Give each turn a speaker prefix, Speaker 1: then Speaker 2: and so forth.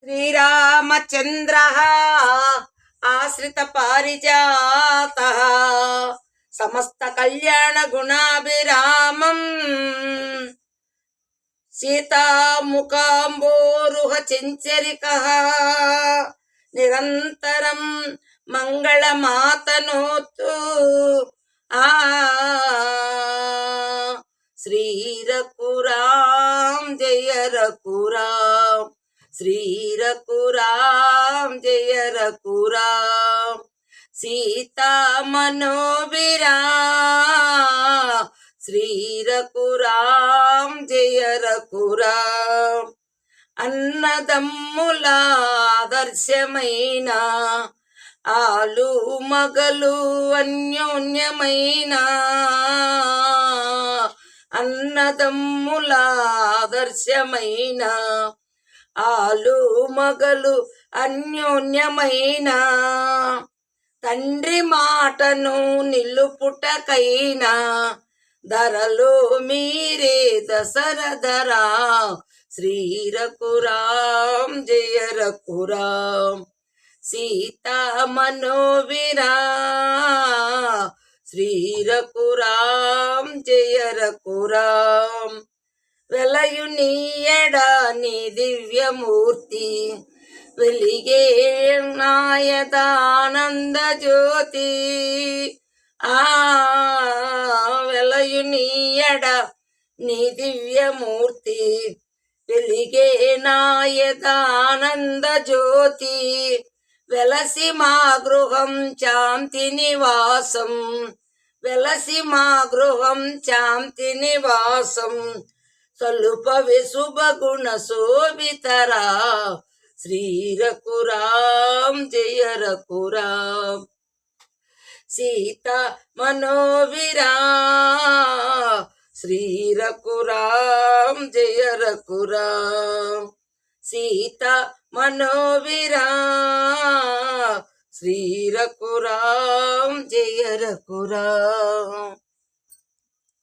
Speaker 1: శ్రీరామచంద్ర ఆశ్రిత పారిజాత సమస్త కళ్యాణ గుణాభిరామం సీతాముఖాంబోరుహ చెంచరిక నిరంతరం మంగళమాతనోతు ఆ శ్రీరఘురాం జయ రఘురాం శ్రీ రఘురాం జయ రఘురాం సీతా మనోభిరాం శ్రీ రఘురాం జయ రఘురాం అన్నదమ్ముల ఆదర్శమైన ఆలు మగలు అన్యోన్యమైన అన్నదమ్ముల ఆదర్శమైన ఆలు మగలు అన్యోన్యమైన తండ్రి మాటను నిలుపుటకైనా ధరలో మీరే దశరథరా శ్రీ రఘురాం జయ రఘురాం సీతా మనోవిరా శ్రీ రఘురాం జయ రఘురాం వెలయునీయడా నీ దివ్యమూర్తి వెలిగే నాయదానంద జ్యోతి ఆ వెలయునీయడా నీ దివ్యమూర్తి వెలిగే నాయదానంద జ్యోతి వెలసి మా గృహం శాంతి నివాసం వెలసి మా గృహం శాంతి నివాసం స్వల్ప విశుభ గుణ శోభితరా శ్రీ రఘురాం జయ రఘురాం సీతా మనోవిరా శ్రీ రఘురాం జయ రఘురాం సీతా మనోవిరా శ్రీ రఘురాం జయ రఘురాం.